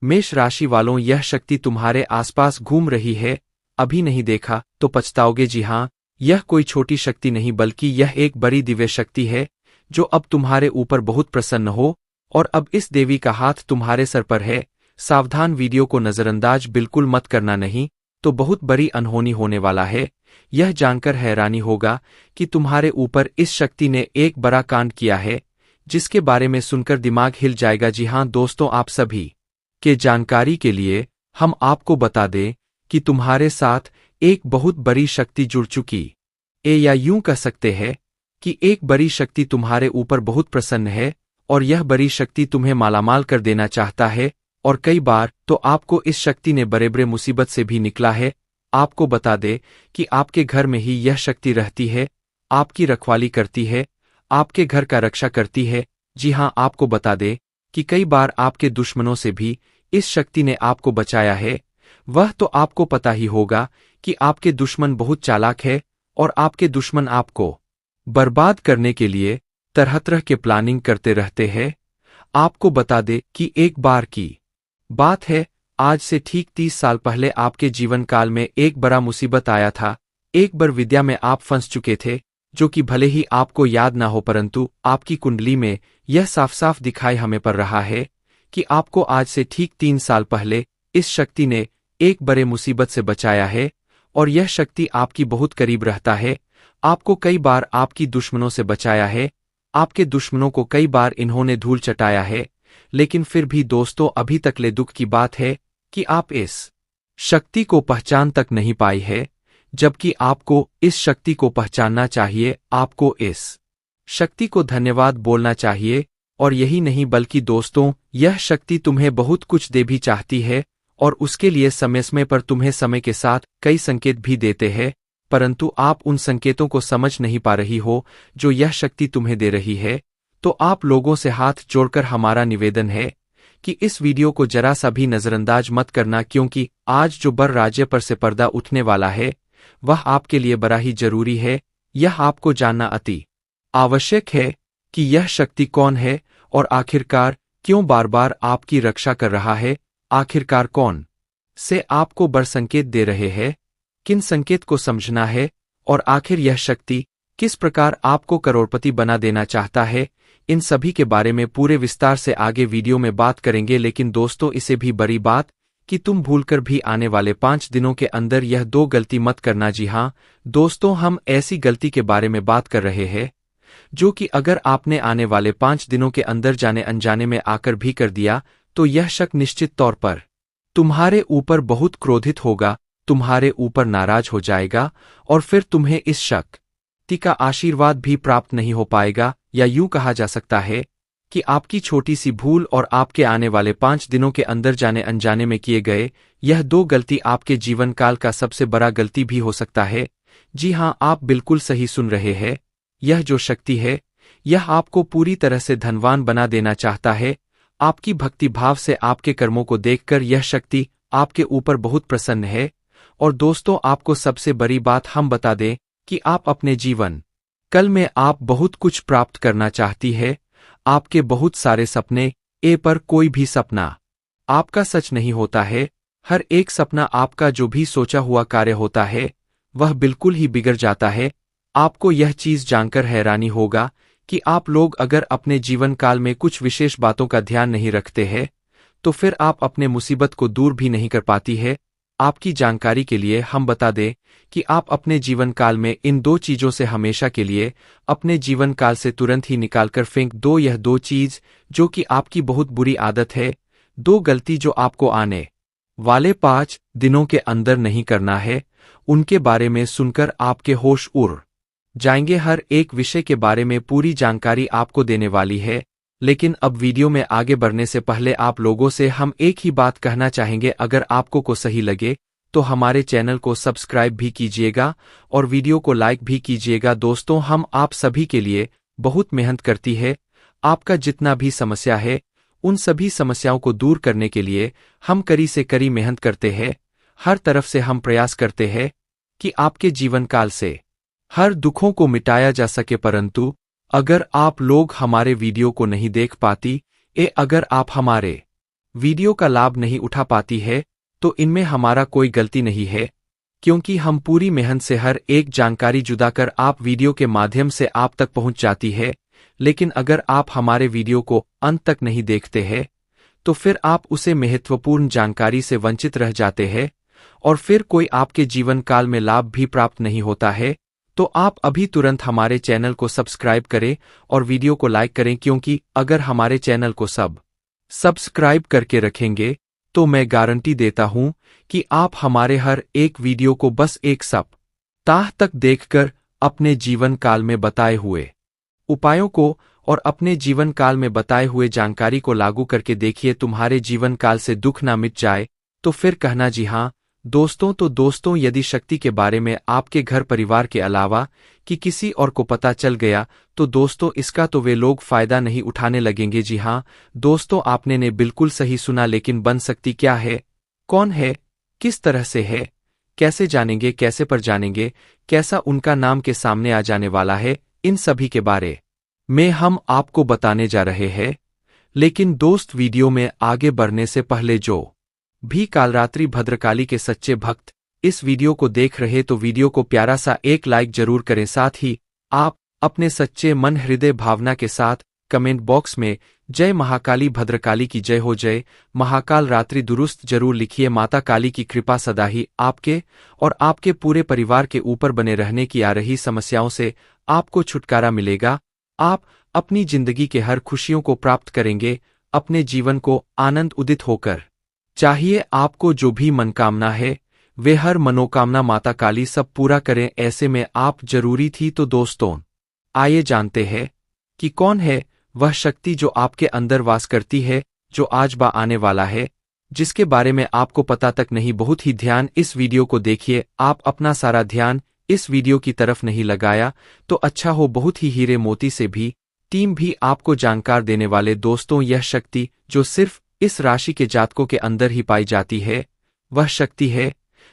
मेष राशि वालों, यह शक्ति तुम्हारे आसपास घूम रही है। अभी नहीं देखा तो पछताओगे। जी हाँ, यह कोई छोटी शक्ति नहीं बल्कि यह एक बड़ी दिव्य शक्ति है जो अब तुम्हारे ऊपर बहुत प्रसन्न हो। और अब इस देवी का हाथ तुम्हारे सर पर है। सावधान, वीडियो को नजरअंदाज बिल्कुल मत करना, नहीं तो बहुत बड़ी अनहोनी होने वाला है। यह जानकर हैरानी होगा कि तुम्हारे ऊपर इस शक्ति ने एक बड़ा कांड किया है जिसके बारे में सुनकर दिमाग हिल जाएगा। जी हाँ दोस्तों, आप सभी के जानकारी के लिए हम आपको बता दें कि तुम्हारे साथ एक बहुत बड़ी शक्ति जुड़ चुकी है, या यूं कह सकते हैं कि एक बड़ी शक्ति तुम्हारे ऊपर बहुत प्रसन्न है और यह बड़ी शक्ति तुम्हें मालामाल कर देना चाहता है। और कई बार तो आपको इस शक्ति ने बड़े बड़े मुसीबत से भी निकला है। आपको बता दे कि आपके घर में ही यह शक्ति रहती है, आपकी रखवाली करती है, आपके घर का रक्षा करती है। जी हाँ, आपको बता दे कि कई बार आपके दुश्मनों से भी इस शक्ति ने आपको बचाया है। वह तो आपको पता ही होगा कि आपके दुश्मन बहुत चालाक है और आपके दुश्मन आपको बर्बाद करने के लिए तरह तरह के प्लानिंग करते रहते हैं। आपको बता दे कि एक बार की बात है, आज से ठीक 30 साल पहले आपके जीवन काल में एक बड़ा मुसीबत आया था। एक बार विद्या में आप फंस चुके थे, जो कि भले ही आपको याद ना हो परंतु आपकी कुंडली में यह साफ साफ दिखाई हमें पड़ रहा है कि आपको आज से ठीक 3 साल पहले इस शक्ति ने एक बड़े मुसीबत से बचाया है। और यह शक्ति आपकी बहुत करीब रहता है। आपको कई बार आपकी दुश्मनों से बचाया है, आपके दुश्मनों को कई बार इन्होंने धूल चटाया है। लेकिन फिर भी दोस्तों, अभी तक ले दुख की बात है कि आप इस शक्ति को पहचान तक नहीं पाई है, जबकि आपको इस शक्ति को पहचानना चाहिए। आपको इस शक्ति को धन्यवाद बोलना चाहिए। और यही नहीं बल्कि दोस्तों, यह शक्ति तुम्हें बहुत कुछ दे भी चाहती है और उसके लिए समय समय पर तुम्हें समय के साथ कई संकेत भी देते हैं, परंतु आप उन संकेतों को समझ नहीं पा रही हो जो यह शक्ति तुम्हें दे रही है। तो आप लोगों से हाथ जोड़कर हमारा निवेदन है कि इस वीडियो को जरा सा भी नजरअंदाज मत करना, क्योंकि आज जो बर राज्य पर से पर्दा उठने वाला है वह आपके लिए बड़ा ही जरूरी है। यह आपको जानना अति आवश्यक है कि यह शक्ति कौन है और आखिरकार क्यों बार बार आपकी रक्षा कर रहा है। आखिरकार कौन से आपको बड़ संकेत दे रहे हैं, किन संकेत को समझना है, और आखिर यह शक्ति किस प्रकार आपको करोड़पति बना देना चाहता है। इन सभी के बारे में पूरे विस्तार से आगे वीडियो में बात करेंगे। लेकिन दोस्तों, इसे भी बड़ी बात कि तुम भूलकर भी आने वाले 5 दिनों के अंदर यह 2 गलती मत करना। जी हाँ दोस्तों, हम ऐसी गलती के बारे में बात कर रहे हैं जो कि अगर आपने आने वाले 5 दिनों के अंदर जाने अनजाने में आकर भी कर दिया तो यह शक निश्चित तौर पर तुम्हारे ऊपर बहुत क्रोधित होगा, तुम्हारे ऊपर नाराज हो जाएगा और फिर तुम्हें इस शक्ति का आशीर्वाद भी प्राप्त नहीं हो पाएगा। या यूं कहा जा सकता है कि आपकी छोटी सी भूल और आपके आने वाले 5 दिनों के अंदर जाने अनजाने में किए गए यह 2 गलती आपके जीवन काल का सबसे बड़ा गलती भी हो सकता है। जी हाँ, आप बिल्कुल सही सुन रहे हैं। यह जो शक्ति है यह आपको पूरी तरह से धनवान बना देना चाहता है। आपकी भक्ति भाव से आपके कर्मों को देखकर यह शक्ति आपके ऊपर बहुत प्रसन्न है। और दोस्तों, आपको सबसे बड़ी बात हम बता दें कि आप अपने जीवन कल में आप बहुत कुछ प्राप्त करना चाहती है। आपके बहुत सारे सपने पर कोई भी सपना आपका सच नहीं होता है। हर एक सपना आपका जो भी सोचा हुआ कार्य होता है वह बिल्कुल ही बिगड़ जाता है। आपको यह चीज जानकर हैरानी होगा कि आप लोग अगर अपने जीवन काल में कुछ विशेष बातों का ध्यान नहीं रखते हैं तो फिर आप अपने मुसीबत को दूर भी नहीं कर पाती है। आपकी जानकारी के लिए हम बता दें कि आप अपने जीवन काल में इन 2 चीजों से हमेशा के लिए अपने जीवन काल से तुरंत ही निकालकर फेंक दो। यह 2 चीज जो कि आपकी बहुत बुरी आदत है, 2 गलती जो आपको आने वाले 5 दिनों के अंदर नहीं करना है, उनके बारे में सुनकर आपके होश उड़ जाएंगे। हर एक विषय के बारे में पूरी जानकारी आपको देने वाली है। लेकिन अब वीडियो में आगे बढ़ने से पहले आप लोगों से हम एक ही बात कहना चाहेंगे, अगर आपको को सही लगे तो हमारे चैनल को सब्सक्राइब भी कीजिएगा और वीडियो को लाइक भी कीजिएगा। दोस्तों, हम आप सभी के लिए बहुत मेहनत करती है। आपका जितना भी समस्या है उन सभी समस्याओं को दूर करने के लिए हम कड़ी से कड़ी मेहनत करते हैं। हर तरफ से हम प्रयास करते हैं कि आपके जीवन काल से हर दुखों को मिटाया जा सके। परंतु अगर आप लोग हमारे वीडियो को नहीं देख पाती, अगर आप हमारे वीडियो का लाभ नहीं उठा पाती है, तो इनमें हमारा कोई गलती नहीं है, क्योंकि हम पूरी मेहनत से हर एक जानकारी जुदा कर आप वीडियो के माध्यम से आप तक पहुंच जाती है। लेकिन अगर आप हमारे वीडियो को अंत तक नहीं देखते हैं, तो फिर आप उसे महत्वपूर्ण जानकारी से वंचित रह जाते हैं और फिर कोई आपके जीवन काल में लाभ भी प्राप्त नहीं होता है। तो आप अभी तुरंत हमारे चैनल को सब्सक्राइब करें और वीडियो को लाइक करें, क्योंकि अगर हमारे चैनल को सब्सक्राइब करके रखेंगे तो मैं गारंटी देता हूं कि आप हमारे हर एक वीडियो को बस एक सप्ताह तक देखकर अपने जीवन काल में बताए हुए उपायों को और अपने जीवन काल में बताए हुए जानकारी को लागू करके देखिए, तुम्हारे जीवन काल से दुख ना मिट जाए तो फिर कहना जी हाँ दोस्तों। तो दोस्तों, यदि शक्ति के बारे में आपके घर परिवार के अलावा कि किसी और को पता चल गया तो दोस्तों इसका तो वे लोग फायदा नहीं उठाने लगेंगे। जी हाँ दोस्तों, आपने ने बिल्कुल सही सुना। लेकिन बन सकती क्या है, कौन है, किस तरह से है, कैसे जानेंगे, कैसे पर जानेंगे, कैसा उनका नाम के सामने आ जाने वाला है, इन सभी के बारे में हम आपको बताने जा रहे हैं। लेकिन दोस्त, वीडियो में आगे बढ़ने से पहले जो भी कालरात्रि भद्रकाली के सच्चे भक्त इस वीडियो को देख रहे तो वीडियो को प्यारा सा एक लाइक जरूर करें। साथ ही आप अपने सच्चे मन हृदय भावना के साथ कमेंट बॉक्स में जय महाकाली भद्रकाली की जय हो, जय महाकाल रात्रि दुरुस्त जरूर लिखिए। माता काली की कृपा सदा ही आपके और आपके पूरे परिवार के ऊपर बने रहने की आ रही समस्याओं से आपको छुटकारा मिलेगा। आप अपनी जिंदगी के हर खुशियों को प्राप्त करेंगे, अपने जीवन को आनंद उदित होकर चाहिए। आपको जो भी मनकामना है वे हर मनोकामना माता काली सब पूरा करें। ऐसे में आप जरूरी थी। तो दोस्तों, आइए जानते हैं कि कौन है वह शक्ति जो आपके अंदर वास करती है, जो आज बा आने वाला है, जिसके बारे में आपको पता तक नहीं। बहुत ही ध्यान इस वीडियो को देखिए। आप अपना सारा ध्यान इस वीडियो की तरफ नहीं लगाया तो अच्छा हो। बहुत ही हीरे मोती से भी टीम भी आपको जानकार देने वाले दोस्तों, यह शक्ति जो सिर्फ इस राशि के जातकों के अंदर ही पाई जाती है, वह शक्ति है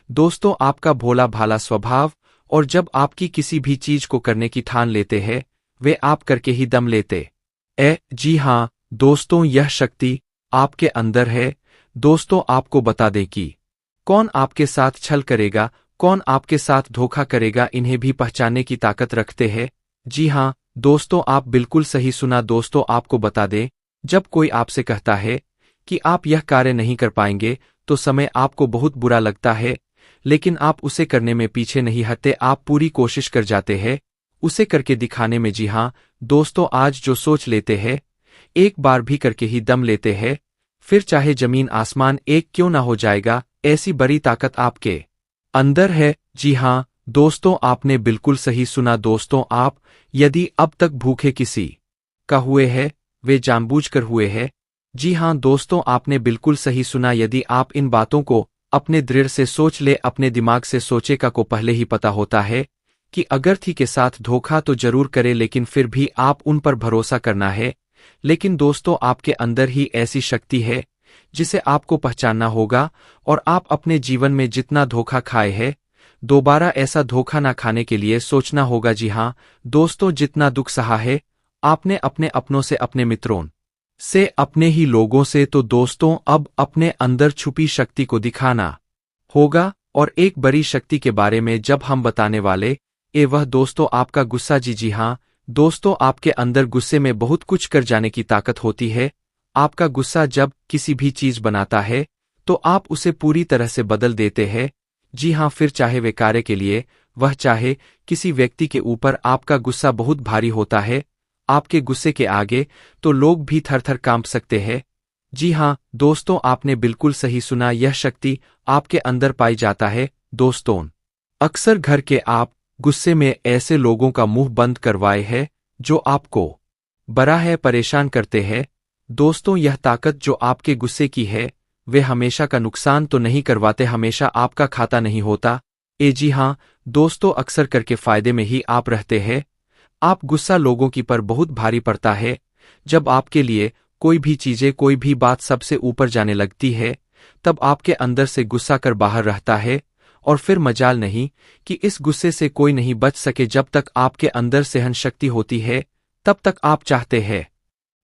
दोस्तों आपका भोला भाला स्वभाव। और जब आपकी किसी भी चीज को करने की ठान लेते हैं, वे आप करके ही दम लेते जी हाँ दोस्तों, यह शक्ति आपके अंदर है। दोस्तों, आपको बता दें कि कौन आपके साथ छल करेगा, कौन आपके साथ धोखा करेगा, इन्हें भी पहचानने की ताकत रखते हैं। जी हाँ दोस्तों, आप बिल्कुल सही सुना। दोस्तों, आपको बता दें, जब कोई आपसे कहता है कि आप यह कार्य नहीं कर पाएंगे तो समय आपको बहुत बुरा लगता है, लेकिन आप उसे करने में पीछे नहीं हटते। आप पूरी कोशिश कर जाते हैं उसे करके दिखाने में। जी हाँ दोस्तों, आज जो सोच लेते हैं एक बार भी करके ही दम लेते हैं, फिर चाहे जमीन आसमान एक क्यों ना हो जाएगा। ऐसी बड़ी ताकत आपके अंदर है। जी हाँ दोस्तों, आपने बिल्कुल सही सुना। दोस्तों, आप यदि अब तक भूखे किसी का हुए हैं, वे जानबूझकर हुए हैं। जी हाँ दोस्तों, आपने बिल्कुल सही सुना। यदि आप इन बातों को अपने दृढ़ से सोच ले, अपने दिमाग से सोचे का को पहले ही पता होता है कि अगर थी के साथ धोखा तो जरूर करे, लेकिन फिर भी आप उन पर भरोसा करना है। लेकिन दोस्तों, आपके अंदर ही ऐसी शक्ति है जिसे आपको पहचानना होगा और आप अपने जीवन में जितना धोखा खाए हैं, दोबारा ऐसा धोखा ना खाने के लिए सोचना होगा। जी हाँ दोस्तों, जितना दुख सहा है आपने अपने अपनों से, अपने मित्रों से, अपने ही लोगों से, तो दोस्तों अब अपने अंदर छुपी शक्ति को दिखाना होगा। और एक बड़ी शक्ति के बारे में जब हम बताने वाले वह दोस्तों आपका गुस्सा। जी हाँ दोस्तों, आपके अंदर गुस्से में बहुत कुछ कर जाने की ताकत होती है। आपका गुस्सा जब किसी भी चीज बनाता है तो आप उसे पूरी तरह से बदल देते हैं। जी हाँ, फिर चाहे वे कार्य के लिए, वह चाहे किसी व्यक्ति के ऊपर, आपका गुस्सा बहुत भारी होता है। आपके गुस्से के आगे तो लोग भी थर थर कांप सकते हैं। जी हाँ दोस्तों, आपने बिल्कुल सही सुना। यह शक्ति आपके अंदर पाई जाता है। दोस्तों, अक्सर घर के आप गुस्से में ऐसे लोगों का मुंह बंद करवाए हैं जो आपको बड़ा है परेशान करते हैं। दोस्तों, यह ताकत जो आपके गुस्से की है, वे हमेशा का नुकसान तो नहीं करवाते, हमेशा आपका खाता नहीं होता। जी हाँ दोस्तों, अक्सर करके फायदे में ही आप रहते हैं। आप गुस्सा लोगों की पर बहुत भारी पड़ता है। जब आपके लिए कोई भी चीजें, कोई भी बात सबसे ऊपर जाने लगती है, तब आपके अंदर से गुस्सा कर बाहर रहता है और फिर मजाल नहीं कि इस गुस्से से कोई नहीं बच सके। जब तक आपके अंदर सहन शक्ति होती है तब तक आप चाहते हैं,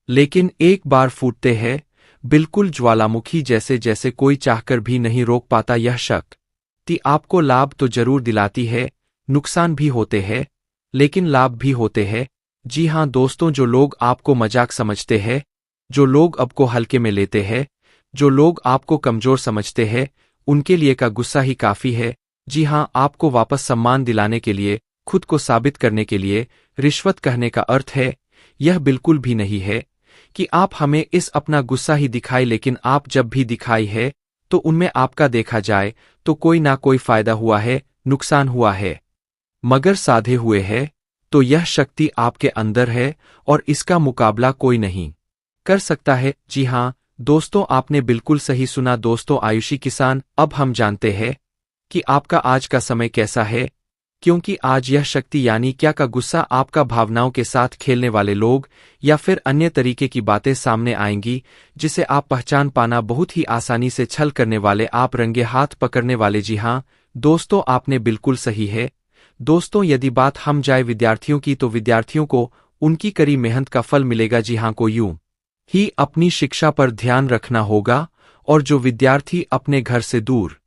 लेकिन एक बार फूटते हैं बिल्कुल ज्वालामुखी जैसे, जैसे कोई चाहकर भी नहीं रोक पाता। यह शक्ति आपको लाभ तो जरूर दिलाती है, नुकसान भी होते हैं, लेकिन लाभ भी होते हैं। जी हाँ दोस्तों, जो लोग आपको मजाक समझते हैं, जो लोग आपको हल्के में लेते हैं, जो लोग आपको कमजोर समझते हैं, उनके लिए का गुस्सा ही काफी है। जी हाँ, आपको वापस सम्मान दिलाने के लिए, खुद को साबित करने के लिए रिश्वत कहने का अर्थ है। यह बिल्कुल भी नहीं है कि आप हमें इस अपना गुस्सा ही दिखाए, लेकिन आप जब भी दिखाई है तो उनमें आपका देखा जाए तो कोई ना कोई फायदा हुआ है, नुकसान हुआ है। मगर साधे हुए है तो यह शक्ति आपके अंदर है और इसका मुकाबला कोई नहीं कर सकता है। जी हाँ दोस्तों, आपने बिल्कुल सही सुना दोस्तों। आयुषी किसान, अब हम जानते हैं कि आपका आज का समय कैसा है, क्योंकि आज यह शक्ति यानी क्या का गुस्सा आपका भावनाओं के साथ खेलने वाले लोग या फिर अन्य तरीके की बातें सामने आएंगी जिसे आप पहचान पाना बहुत ही आसानी से छल करने वाले, आप रंगे हाथ पकड़ने वाले। जी हाँ दोस्तों, आपने बिल्कुल सही है। दोस्तों, यदि बात हम जाए विद्यार्थियों की, तो विद्यार्थियों को उनकी कड़ी मेहनत का फल मिलेगा। जी हाँ, को यूं ही अपनी शिक्षा पर ध्यान रखना होगा। और जो विद्यार्थी अपने घर से दूर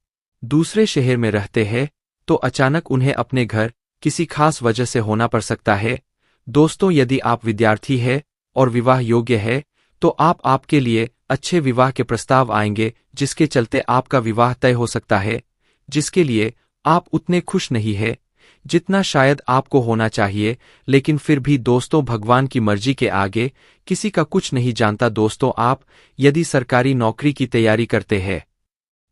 दूसरे शहर में रहते हैं, तो अचानक उन्हें अपने घर किसी खास वजह से होना पड़ सकता है। दोस्तों, यदि आप विद्यार्थी है और विवाह योग्य है, तो आपके लिए अच्छे विवाह के प्रस्ताव आएंगे, जिसके चलते आपका विवाह तय हो सकता है, जिसके लिए आप उतने खुश नहीं है जितना शायद आपको होना चाहिए। लेकिन फिर भी दोस्तों, भगवान की मर्जी के आगे किसी का कुछ नहीं जानता। दोस्तों, आप यदि सरकारी नौकरी की तैयारी करते हैं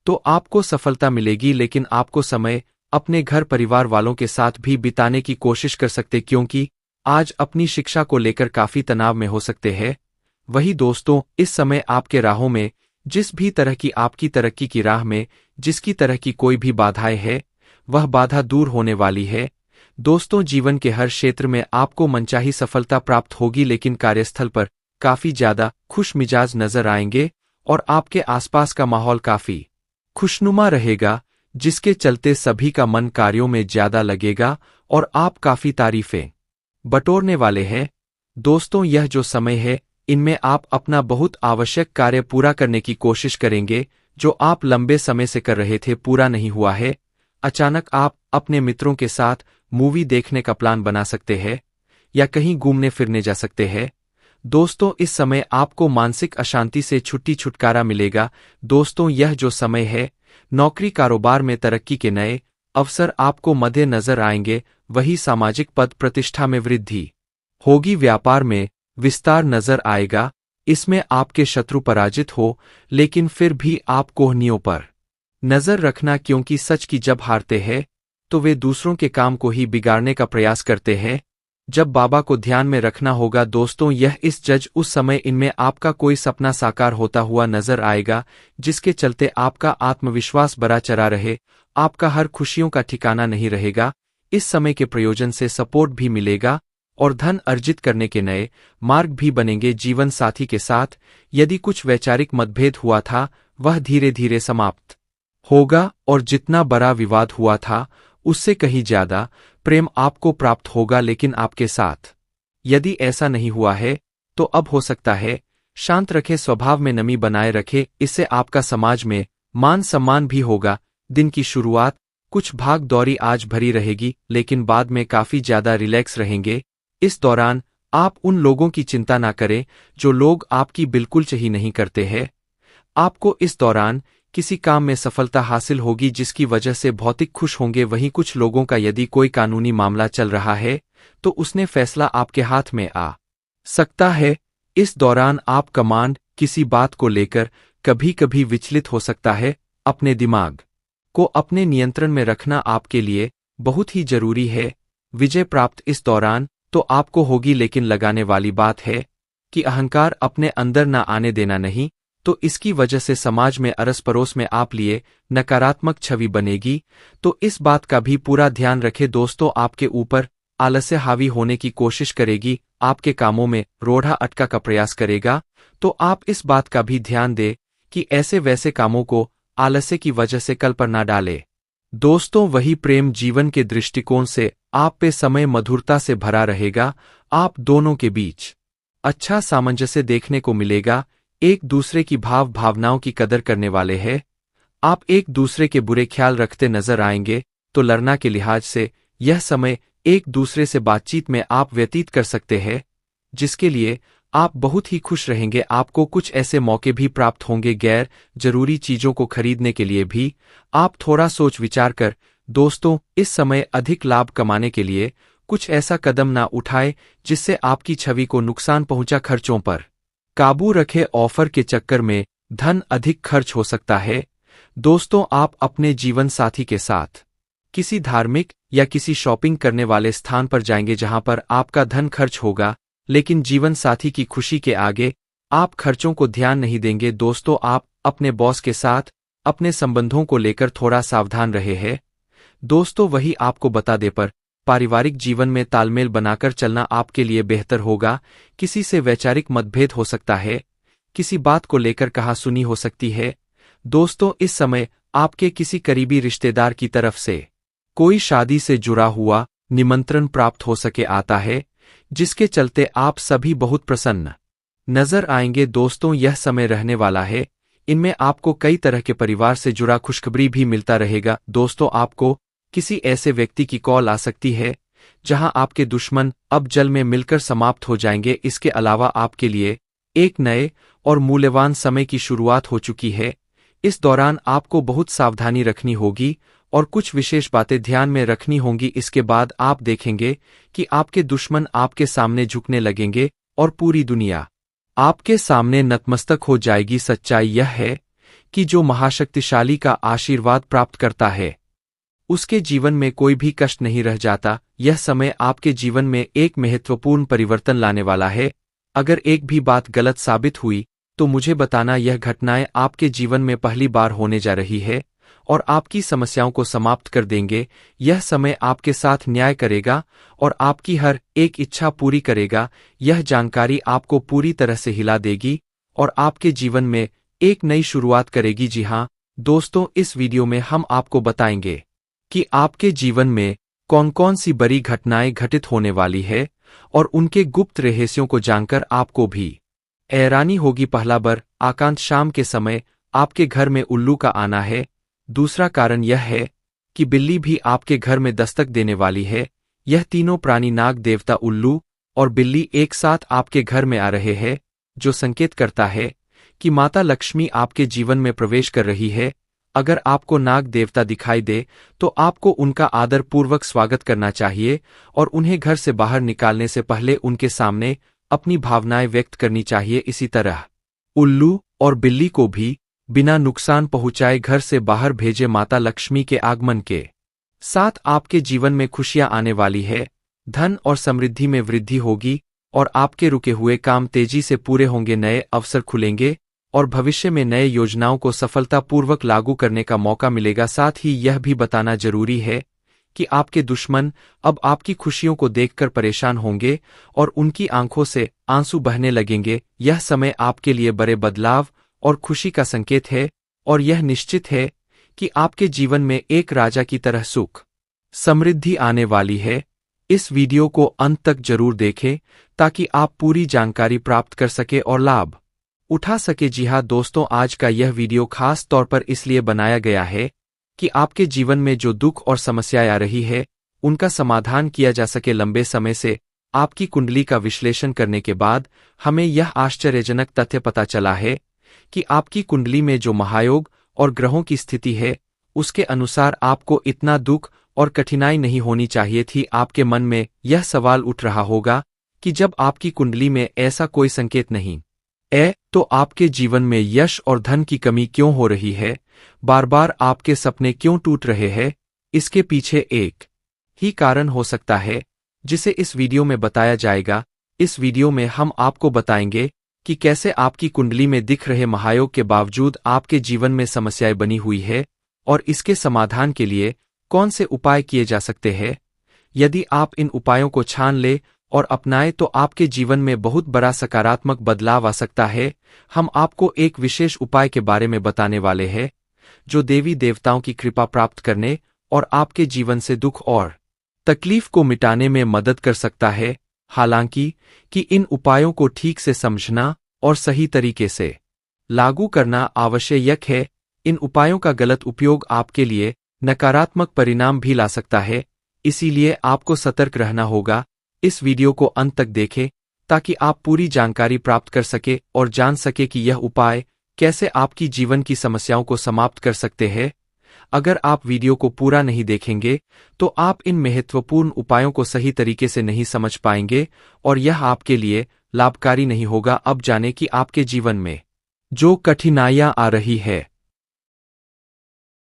तो आपको सफलता मिलेगी, लेकिन आपको समय अपने घर परिवार वालों के साथ भी बिताने की कोशिश कर सकते, क्योंकि आज अपनी शिक्षा को लेकर काफी तनाव में हो सकते हैं। वही दोस्तों, इस समय आपके राहों में जिस भी तरह की आपकी तरक्की की राह में जिसकी तरह की कोई भी बाधाएं है, वह बाधा दूर होने वाली है। दोस्तों, जीवन के हर क्षेत्र में आपको मनचाही सफलता प्राप्त होगी, लेकिन कार्यस्थल पर काफी ज्यादा खुश मिजाज नजर आएंगे और आपके आसपास का माहौल काफी खुशनुमा रहेगा, जिसके चलते सभी का मन कार्यों में ज्यादा लगेगा और आप काफी तारीफें बटोरने वाले हैं। दोस्तों, यह जो समय है, इनमें आप अपना बहुत आवश्यक कार्य पूरा करने की कोशिश करेंगे, जो आप लंबे समय से कर रहे थे, पूरा नहीं हुआ है। अचानक आप अपने मित्रों के साथ मूवी देखने का प्लान बना सकते हैं या कहीं घूमने फिरने जा सकते हैं। दोस्तों, इस समय आपको मानसिक अशांति से छुटकारा मिलेगा। दोस्तों, यह जो समय है, नौकरी कारोबार में तरक्की के नए अवसर आपको मध्य नजर आएंगे। वही सामाजिक पद प्रतिष्ठा में वृद्धि होगी, व्यापार में विस्तार नजर आएगा। इसमें आपके शत्रु पराजित हो, लेकिन फिर भी आप कोहनियों पर नजर रखना, क्योंकि सच की जब हारते हैं तो वे दूसरों के काम को ही बिगाड़ने का प्रयास करते हैं। जब बाबा को ध्यान में रखना होगा। दोस्तों, यह इस जज उस समय इनमें आपका कोई सपना साकार होता हुआ नजर आएगा, जिसके चलते आपका आत्मविश्वास बरा चढ़ा रहे, आपका हर खुशियों का ठिकाना नहीं रहेगा। इस समय के प्रयोजन से सपोर्ट भी मिलेगा और धन अर्जित करने के नए मार्ग भी बनेंगे। जीवन साथी के साथ यदि कुछ वैचारिक मतभेद हुआ था, वह धीरे धीरे समाप्त होगा और जितना बड़ा विवाद हुआ था, उससे कहीं ज्यादा प्रेम आपको प्राप्त होगा। लेकिन आपके साथ यदि ऐसा नहीं हुआ है, तो अब हो सकता है शांत रखे, स्वभाव में नमी बनाए रखे, इससे आपका समाज में मान सम्मान भी होगा। दिन की शुरुआत कुछ भाग दौड़ी आज भरी रहेगी, लेकिन बाद में काफी ज्यादा रिलैक्स रहेंगे। इस दौरान आप उन लोगों की चिंता ना करें जो लोग आपकी बिल्कुल चाही नहीं करते हैं। आपको इस दौरान किसी काम में सफलता हासिल होगी, जिसकी वजह से भौतिक खुश होंगे। वहीं कुछ लोगों का यदि कोई कानूनी मामला चल रहा है, तो उसने फैसला आपके हाथ में आ सकता है। इस दौरान आप कमांड किसी बात को लेकर कभी कभी विचलित हो सकता है। अपने दिमाग को अपने नियंत्रण में रखना आपके लिए बहुत ही जरूरी है। विजय प्राप्त इस दौरान तो आपको होगी, लेकिन लगाने वाली बात है कि अहंकार अपने अंदर न आने देना नहीं, तो इसकी वजह से समाज में अड़स पड़ोस में आप लिए नकारात्मक छवि बनेगी। तो इस बात का भी पूरा ध्यान रखें। दोस्तों, आपके ऊपर आलस्य हावी होने की कोशिश करेगी, आपके कामों में रोड़ा अटका का प्रयास करेगा। तो आप इस बात का भी ध्यान दें कि ऐसे वैसे कामों को आलस्य की वजह से कल पर ना डाले। दोस्तों, वही प्रेम जीवन के दृष्टिकोण से आप पे समय मधुरता से भरा रहेगा। आप दोनों के बीच अच्छा सामंजस्य देखने को मिलेगा। एक दूसरे की भावनाओं की कदर करने वाले हैं। आप एक दूसरे के बुरे ख्याल रखते नजर आएंगे, तो लड़ना के लिहाज से यह समय एक दूसरे से बातचीत में आप व्यतीत कर सकते हैं, जिसके लिए आप बहुत ही खुश रहेंगे। आपको कुछ ऐसे मौके भी प्राप्त होंगे गैर जरूरी चीजों को खरीदने के लिए भी आप थोड़ा सोच विचार कर। दोस्तों, इस समय अधिक लाभ कमाने के लिए कुछ ऐसा कदम ना उठाए जिससे आपकी छवि को नुकसान पहुंचा। खर्चों पर काबू रखे। ऑफर के चक्कर में धन अधिक खर्च हो सकता है। दोस्तों, आप अपने जीवन साथी के साथ किसी धार्मिक या किसी शॉपिंग करने वाले स्थान पर जाएंगे जहां पर आपका धन खर्च होगा, लेकिन जीवन साथी की खुशी के आगे आप खर्चों को ध्यान नहीं देंगे। दोस्तों, आप अपने बॉस के साथ अपने संबंधों को लेकर थोड़ा सावधान रहे हैं। दोस्तों, वही आपको बता दे पर पारिवारिक जीवन में तालमेल बनाकर चलना आपके लिए बेहतर होगा। किसी से वैचारिक मतभेद हो सकता है, किसी बात को लेकर कहासुनी हो सकती है। दोस्तों, इस समय आपके किसी करीबी रिश्तेदार की तरफ से कोई शादी से जुड़ा हुआ निमंत्रण प्राप्त हो सके आता है, जिसके चलते आप सभी बहुत प्रसन्न नजर आएंगे। दोस्तों, यह समय रहने वाला है, इनमें आपको कई तरह के परिवार से जुड़ा खुशखबरी भी मिलता रहेगा। दोस्तों, आपको किसी ऐसे व्यक्ति की कॉल आ सकती है जहां आपके दुश्मन अब जल में मिलकर समाप्त हो जाएंगे। इसके अलावा आपके लिए एक नए और मूल्यवान समय की शुरुआत हो चुकी है। इस दौरान आपको बहुत सावधानी रखनी होगी और कुछ विशेष बातें ध्यान में रखनी होंगी। इसके बाद आप देखेंगे कि आपके दुश्मन आपके सामने झुकने लगेंगे और पूरी दुनिया आपके सामने नतमस्तक हो जाएगी। सच्चाई यह है कि जो महाशक्तिशाली का आशीर्वाद प्राप्त करता है, उसके जीवन में कोई भी कष्ट नहीं रह जाता। यह समय आपके जीवन में एक महत्वपूर्ण परिवर्तन लाने वाला है। अगर एक भी बात गलत साबित हुई तो मुझे बताना। यह घटनाएं आपके जीवन में पहली बार होने जा रही है और आपकी समस्याओं को समाप्त कर देंगे। यह समय आपके साथ न्याय करेगा और आपकी हर एक इच्छा पूरी करेगा। यह जानकारी आपको पूरी तरह से हिला देगी और आपके जीवन में एक नई शुरुआत करेगी। जी हाँ दोस्तों, इस वीडियो में हम आपको बताएंगे कि आपके जीवन में कौन कौन सी बड़ी घटनाएं घटित होने वाली है और उनके गुप्त रहस्यों को जानकर आपको भी हैरानी होगी। पहला बर आकांत शाम के समय आपके घर में उल्लू का आना है। दूसरा कारण यह है कि बिल्ली भी आपके घर में दस्तक देने वाली है। यह तीनों प्राणी नाग देवता उल्लू और बिल्ली एक साथ आपके घर में आ रहे हैं, जो संकेत करता है कि माता लक्ष्मी आपके जीवन में प्रवेश कर रही है। अगर आपको नाग देवता दिखाई दे तो आपको उनका आदर पूर्वक स्वागत करना चाहिए और उन्हें घर से बाहर निकालने से पहले उनके सामने अपनी भावनाएं व्यक्त करनी चाहिए। इसी तरह उल्लू और बिल्ली को भी बिना नुकसान पहुंचाए घर से बाहर भेजे। माता लक्ष्मी के आगमन के साथ आपके जीवन में खुशियां आने वाली है, धन और समृद्धि में वृद्धि होगी और आपके रुके हुए काम तेजी से पूरे होंगे। नए अवसर खुलेंगे और भविष्य में नए योजनाओं को सफलतापूर्वक लागू करने का मौका मिलेगा। साथ ही यह भी बताना जरूरी है कि आपके दुश्मन अब आपकी खुशियों को देखकर परेशान होंगे और उनकी आंखों से आंसू बहने लगेंगे। यह समय आपके लिए बड़े बदलाव और खुशी का संकेत है और यह निश्चित है कि आपके जीवन में एक राजा की तरह सुख समृद्धि आने वाली है। इस वीडियो को अंत तक जरूर देखें ताकि आप पूरी जानकारी प्राप्त कर सके और लाभ उठा सके। जी हाँ दोस्तों, आज का यह वीडियो खास तौर पर इसलिए बनाया गया है कि आपके जीवन में जो दुख और समस्याएं आ रही है उनका समाधान किया जा सके। लंबे समय से आपकी कुंडली का विश्लेषण करने के बाद हमें यह आश्चर्यजनक तथ्य पता चला है कि आपकी कुंडली में जो महायोग और ग्रहों की स्थिति है उसके अनुसार आपको इतना दुख और कठिनाई नहीं होनी चाहिए थी। आपके मन में यह सवाल उठ रहा होगा कि जब आपकी कुंडली में ऐसा कोई संकेत नहीं है तो आपके जीवन में यश और धन की कमी क्यों हो रही है, बार बार आपके सपने क्यों टूट रहे हैं। इसके पीछे एक ही कारण हो सकता है जिसे इस वीडियो में बताया जाएगा। इस वीडियो में हम आपको बताएंगे कि कैसे आपकी कुंडली में दिख रहे महायोग के बावजूद आपके जीवन में समस्याएं बनी हुई है और इसके समाधान के लिए कौन से उपाय किए जा सकते हैं। यदि आप इन उपायों को छान ले और अपनाए तो आपके जीवन में बहुत बड़ा सकारात्मक बदलाव आ सकता है। हम आपको एक विशेष उपाय के बारे में बताने वाले हैं जो देवी देवताओं की कृपा प्राप्त करने और आपके जीवन से दुख और तकलीफ को मिटाने में मदद कर सकता है। हालांकि कि इन उपायों को ठीक से समझना और सही तरीके से लागू करना आवश्यक है। इन उपायों का गलत उपयोग आपके लिए नकारात्मक परिणाम भी ला सकता है, इसीलिए आपको सतर्क रहना होगा। इस वीडियो को अंत तक देखें ताकि आप पूरी जानकारी प्राप्त कर सके और जान सके कि यह उपाय कैसे आपकी जीवन की समस्याओं को समाप्त कर सकते हैं। अगर आप वीडियो को पूरा नहीं देखेंगे तो आप इन महत्वपूर्ण उपायों को सही तरीके से नहीं समझ पाएंगे और यह आपके लिए लाभकारी नहीं होगा। अब जाने कि आपके जीवन में जो कठिनाइयां आ रही है